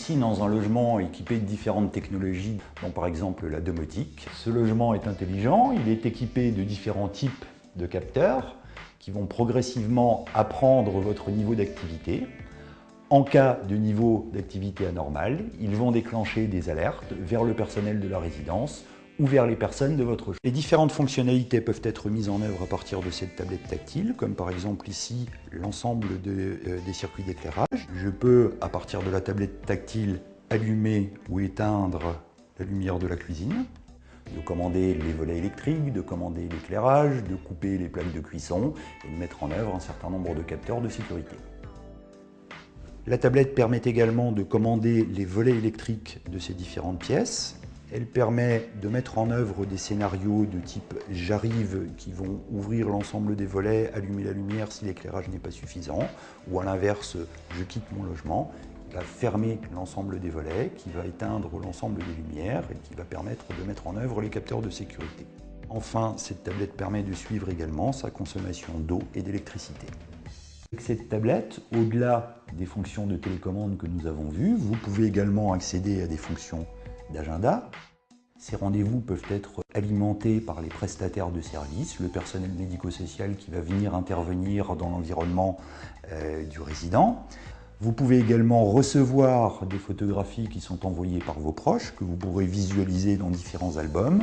ici dans un logement équipé de différentes technologies, dont par exemple la domotique. Ce logement est intelligent, il est équipé de différents types de capteurs qui vont progressivement apprendre votre niveau d'activité. En cas de niveau d'activité anormal, ils vont déclencher des alertes vers le personnel de la résidence ou vers les personnes de votre choix. Les différentes fonctionnalités peuvent être mises en œuvre à partir de cette tablette tactile, comme par exemple ici l'ensemble des circuits d'éclairage. Je peux, à partir de la tablette tactile, allumer ou éteindre la lumière de la cuisine, de commander les volets électriques, de commander l'éclairage, de couper les plaques de cuisson et de mettre en œuvre un certain nombre de capteurs de sécurité. La tablette permet également de commander les volets électriques de ces différentes pièces. Elle permet de mettre en œuvre des scénarios de type « j'arrive » qui vont ouvrir l'ensemble des volets, allumer la lumière si l'éclairage n'est pas suffisant, ou à l'inverse « je quitte mon logement », qui va fermer l'ensemble des volets, qui va éteindre l'ensemble des lumières et qui va permettre de mettre en œuvre les capteurs de sécurité. Enfin, cette tablette permet de suivre également sa consommation d'eau et d'électricité. Avec cette tablette, au-delà des fonctions de télécommande que nous avons vues, vous pouvez également accéder à des fonctions d'agenda. Ces rendez-vous peuvent être alimentés par les prestataires de services, le personnel médico-social qui va venir intervenir dans l'environnement du résident. Vous pouvez également recevoir des photographies qui sont envoyées par vos proches, que vous pourrez visualiser dans différents albums,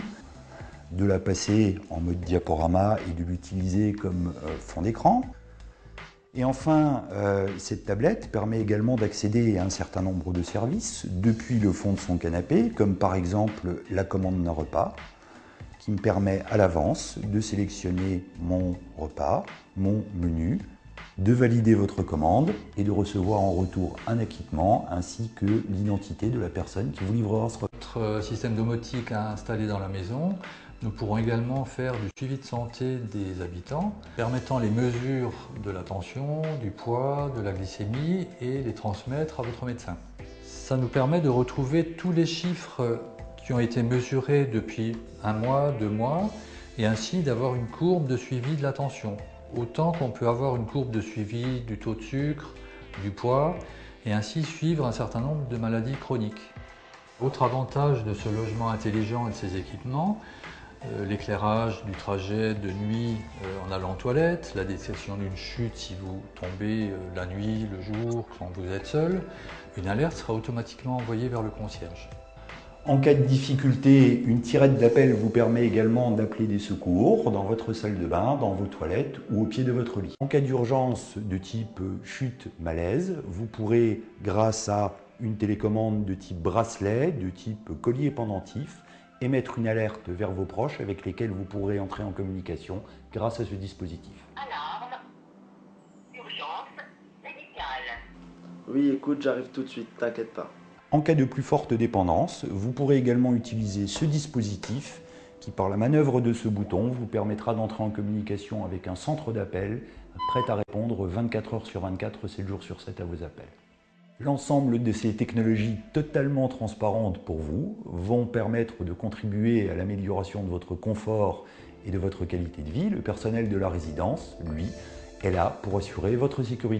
de la passer en mode diaporama et de l'utiliser comme fond d'écran. Et enfin, cette tablette permet également d'accéder à un certain nombre de services depuis le fond de son canapé, comme par exemple la commande d'un repas, qui me permet à l'avance de sélectionner mon repas, mon menu, de valider votre commande et de recevoir en retour un acquittement ainsi que l'identité de la personne qui vous livrera ce repas. Notre système domotique installé dans la maison, nous pourrons également faire du suivi de santé des habitants, permettant les mesures de la tension, du poids, de la glycémie et les transmettre à votre médecin. Ça nous permet de retrouver tous les chiffres qui ont été mesurés depuis 1 mois, 2 mois, et ainsi d'avoir une courbe de suivi de la tension. Autant qu'on peut avoir une courbe de suivi du taux de sucre, du poids, et ainsi suivre un certain nombre de maladies chroniques. Autre avantage de ce logement intelligent et de ses équipements, l'éclairage du trajet de nuit en allant aux toilettes, la détection d'une chute si vous tombez la nuit, le jour, quand vous êtes seul. Une alerte sera automatiquement envoyée vers le concierge. En cas de difficulté, une tirette d'appel vous permet également d'appeler des secours dans votre salle de bain, dans vos toilettes ou au pied de votre lit. En cas d'urgence de type chute, malaise, vous pourrez, grâce à une télécommande de type bracelet, de type collier pendentif, émettre une alerte vers vos proches avec lesquels vous pourrez entrer en communication grâce à ce dispositif. Alarme, urgence médicale. Oui, écoute, j'arrive tout de suite, t'inquiète pas. En cas de plus forte dépendance, vous pourrez également utiliser ce dispositif qui, par la manœuvre de ce bouton, vous permettra d'entrer en communication avec un centre d'appel prêt à répondre 24 heures sur 24, 7 jours sur 7 à vos appels. L'ensemble de ces technologies totalement transparentes pour vous vont permettre de contribuer à l'amélioration de votre confort et de votre qualité de vie. Le personnel de la résidence, lui, est là pour assurer votre sécurité.